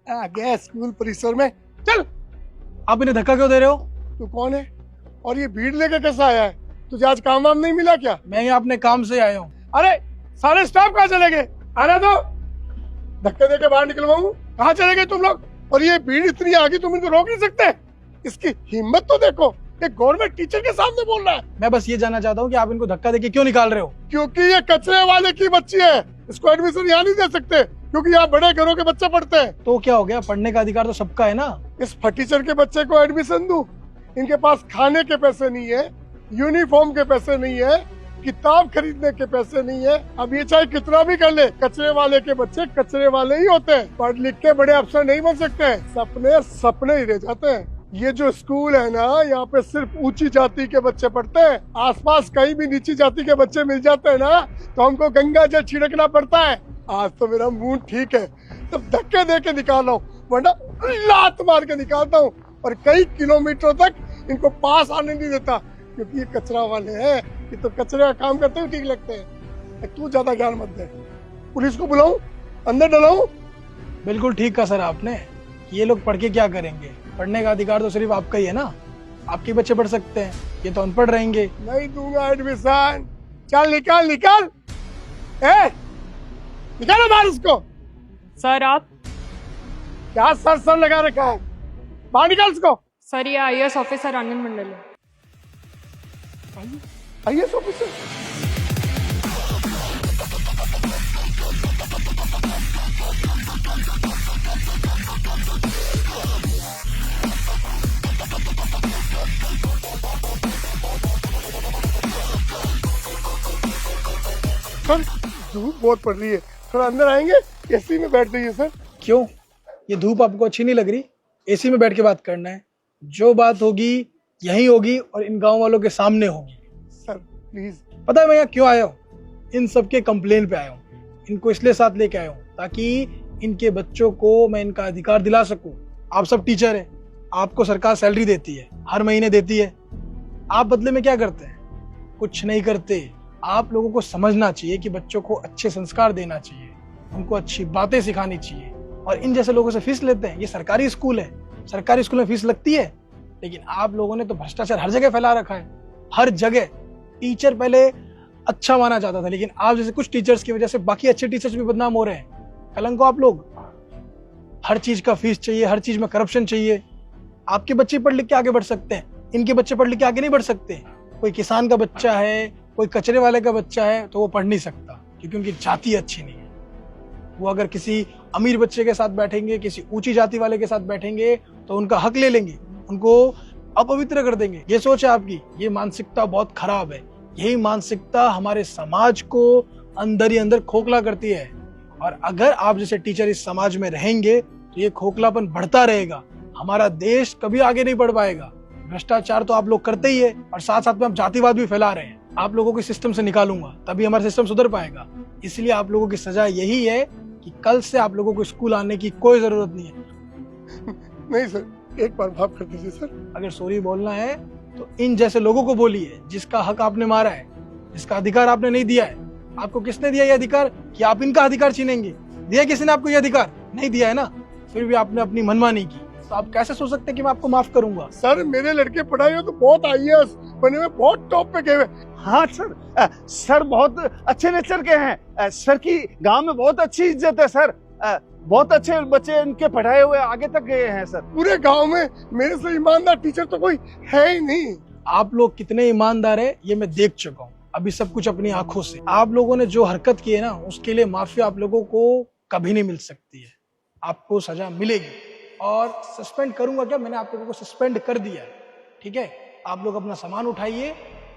आ गया स्कूल परिसर में। चल। आप इन्हें धक्का क्यों दे रहे हो? तू कौन है और ये भीड़ लेकर कैसा आया है? तुझे आज काम वाम नहीं मिला क्या? मैं यहाँ अपने काम से आया हूँ। अरे सारे स्टाफ कहाँ चले गए? आना दो, धक्के देके बाहर निकलवाऊं। कहाँ चले गए तुम लोग? और ये भीड़ इतनी आगे, तुम इनको रोक नहीं सकते? इसकी हिम्मत तो देखो, एक गवर्नमेंट टीचर के सामने बोल रहा है। मैं बस ये जानना चाहता हूँ कि आप इनको धक्का देके क्यों निकाल रहे हो? क्योंकि ये कचरे वाले की बच्ची है, इसको एडमिशन यहाँ नहीं दे सकते क्योंकि यहाँ बड़े घरों के बच्चे पढ़ते हैं। तो क्या हो गया, पढ़ने का अधिकार तो सबका है ना। इस फटीचर के बच्चे को एडमिशन दूं? इनके पास खाने के पैसे नहीं है, यूनिफॉर्म के पैसे नहीं है, किताब खरीदने के पैसे नहीं है। अब ये चाहे कितना भी कर ले, कचरे वाले के बच्चे कचरे वाले ही होते हैं। पढ़ लिख के बड़े अफसर नहीं बन सकते हैं, सपने सपने ही रह जाते हैं। ये जो स्कूल है ना, यहाँ पे सिर्फ ऊंची जाति के बच्चे पढ़ते हैं। आसपास कहीं भी नीची जाति के बच्चे मिल जाते हैं ना, तो हमको गंगा जल छिड़कना पड़ता है। आज तो मेरा मूड ठीक है, तब धक्के दे के निकाल रहा हूँ, वरना लात मार के निकालता हूँ और कई किलोमीटरों तक इनको पास आने नहीं देता, क्योंकि ये कचरा वाले हैं। ये तो कचरे का काम करते हुए ठीक लगते हैं। तू ज्यादा ज्ञान मत दे। पुलिस को बुलाऊं, अंदर डलाऊं? बिल्कुल ठीक कहा सर आपने। ये लोग पढ़ के क्या करेंगे? पढ़ने का अधिकार तो सिर्फ आपका ही है ना। आपके बच्चे पढ़ सकते हैं, ये तो अनपढ़ रहेंगे। नहीं दूंगा एडमिशन। चल निकाल निकाल, ए निकालो बाहर उसको। सर आप? क्या सर सर लगा रखा है? बाहर निकाल उसको। सर ये IAS ऑफिसर आनंद मंडल है। IAS officer? सर धूप बहुत पड़ रही है, थोड़ा अंदर आएंगे? एसी में बैठ जाइए सर। क्यों, ये धूप आपको अच्छी नहीं लग रही? एसी में बैठ के बात करना है। जो बात होगी यही होगी और इन गांव वालों के सामने होगी। Sir please. पता है मैं यहाँ क्यों आया हूँ? इन सबके कंप्लेन पे आया हूँ। इनको इसलिए साथ लेके आया हूँ ताकि इनके बच्चों को मैं इनका अधिकार दिला सकूं। आप सब टीचर हैं, आपको सरकार सैलरी देती है, हर महीने देती है। आप बदले में क्या करते हैं? कुछ नहीं करते। आप लोगों को समझना चाहिए कि बच्चों को अच्छे संस्कार देना चाहिए, उनको अच्छी बातें सिखानी चाहिए। और इन जैसे लोगों से फीस लेते हैं। ये सरकारी स्कूल है, सरकारी स्कूल में फीस लगती है, लेकिन आप लोगों ने तो भ्रष्टाचार हर जगह फैला रखा है। हर जगह टीचर पहले अच्छा माना जाता था, लेकिन आप जैसे कुछ टीचर्स की वजह से बाकी अच्छे टीचर्स भी बदनाम हो रहे हैं। कलंक हो आप लोग। हर चीज का फीस चाहिए, हर चीज में करप्शन चाहिए। आपके बच्चे पढ़ लिख के आगे बढ़ सकते हैं, इनके बच्चे पढ़ लिख के आगे नहीं बढ़ सकते। कोई किसान का बच्चा है, कोई कचरे वाले का बच्चा है, तो वो पढ़ नहीं सकता क्योंकि उनकी जाति अच्छी नहीं है। वो अगर किसी अमीर बच्चे के साथ बैठेंगे, किसी ऊंची जाति वाले के साथ बैठेंगे, तो उनका हक ले लेंगे, उनको अपवित्र कर देंगे। ये सोच है आपकी, ये मानसिकता बहुत खराब है। यही मानसिकता हमारे समाज को अंदर ही अंदर खोखला करती है। और अगर आप जैसे टीचर इस समाज में रहेंगे तो ये खोखलापन बढ़ता रहेगा। हमारा देश कभी आगे नहीं बढ़ पाएगा। भ्रष्टाचार तो आप लोग करते ही है, और साथ साथ में आप जातिवाद भी फैला रहे हैं। आप लोगों को सिस्टम से निकालूंगा, तभी हमारा सिस्टम सुधर पाएगा। इसलिए आप लोगों की सजा यही है कि कल से आप लोगों को स्कूल आने की कोई जरूरत नहीं है। नहीं सर, एक बार माफ कर दीजिए सर। अगर सॉरी बोलना है तो इन जैसे लोगों को बोलिए, जिसका हक आपने मारा है, जिसका अधिकार आपने नहीं दिया है। आपको किसने दिया ये अधिकार कि आप इनका अधिकार छीनेंगे? दिया किसी ने आपको ये अधिकार? नहीं दिया है ना। फिर भी आपने अपनी मनमानी की, तो आप कैसे सोच सकते हैं कि मैं आपको माफ करूंगा? सर मेरे लड़के पढ़ाई में तो बहुत IAS बने हुए, बहुत टॉप पे गए हुए। हाँ सर, सर बहुत अच्छे नेचर के हैं। सर की गांव में बहुत अच्छी इज्जत है सर। बहुत अच्छे बच्चे इनके पढ़ाए हुए आगे तक गए हैं सर। पूरे गांव में मेरे से ईमानदार टीचर तो कोई है ही नहीं। आप लोग कितने ईमानदार है ये मैं देख चुका हूँ अभी सब कुछ अपनी आंखों से। आप लोगों ने जो हरकत की है ना, उसके लिए माफी आप लोगों को कभी नहीं मिल सकती है। आपको सजा मिलेगी। और सस्पेंड करूंगा क्या? मैंने आप लोगों को सस्पेंड कर दिया है, ठीक है? आप लोग अपना सामान उठाइए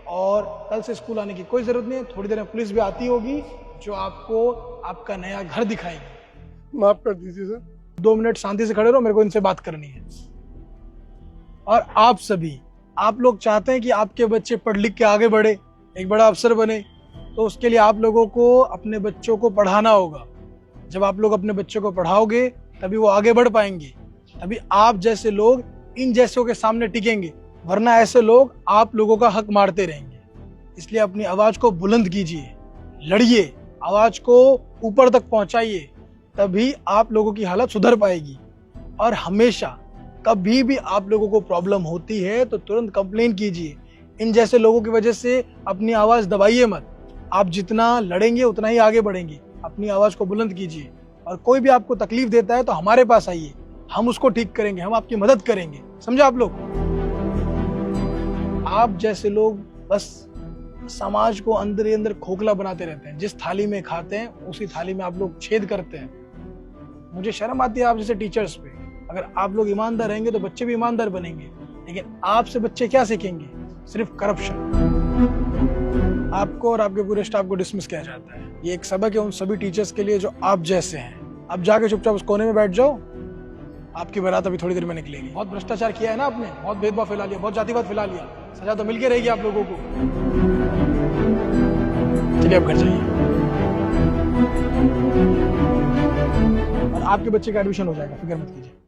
और कल से स्कूल आने की कोई जरूरत नहीं है। थोड़ी देर में पुलिस भी आती होगी जो आपको आपका नया घर दिखाएगी। माफ कर दीजिए सर। 2 मिनट शांति से खड़े रहो, मेरे को इनसे बात करनी है। और आप सभी, आप लोग चाहते हैं कि आपके बच्चे पढ़ लिख के आगे बढ़े, एक बड़ा अफसर बने, तो उसके लिए आप लोगों को अपने बच्चों को पढ़ाना होगा। जब आप लोग अपने बच्चों को पढ़ाओगे तभी वो आगे बढ़ पाएंगे, तभी आप जैसे लोग इन जैसों के सामने टिकेंगे, वरना ऐसे लोग आप लोगों का हक मारते रहेंगे। इसलिए अपनी आवाज को बुलंद कीजिए, लड़िए, आवाज को ऊपर तक पहुंचाइए, तभी आप लोगों की हालत सुधर पाएगी। और हमेशा कभी भी आप लोगों को प्रॉब्लम होती है तो तुरंत कंप्लेन कीजिए। इन जैसे लोगों की वजह से अपनी आवाज दबाइए मत। आप जितना लड़ेंगे उतना ही आगे बढ़ेंगे। अपनी आवाज को बुलंद कीजिए और कोई भी आपको तकलीफ देता है तो हमारे पास आइए, हम उसको ठीक करेंगे, हम आपकी मदद करेंगे। समझे आप लोग? आप जैसे लोग बस समाज को अंदर ही अंदर खोखला बनाते रहते हैं। जिस थाली में खाते हैं उसी थाली में आप लोग छेद करते हैं। मुझे शर्म आती है आप जैसे टीचर्स पे। अगर आप लोग ईमानदार रहेंगे तो बच्चे भी ईमानदार बनेंगे, लेकिन आपसे बच्चे क्या सीखेंगे? सिर्फ करप्शन। आपको और आपके पूरे स्टाफ को डिसमिस किया जाता है। ये एक सबक है उन सभी टीचर्स के लिए जो आप जैसे हैं। अब जाके चुपचाप उस कोने में बैठ जाओ, आपकी बारात अभी थोड़ी देर में निकलेगी। बहुत भ्रष्टाचार किया है ना आपने, बहुत भेदभाव फैला लिया, बहुत जातिवाद फैला लिया। सजा तो मिलके रहेगी आप लोगों को। चलिए अब घर जाइए और आपके बच्चे का एडमिशन हो जाएगा, फिक्र मत कीजिए।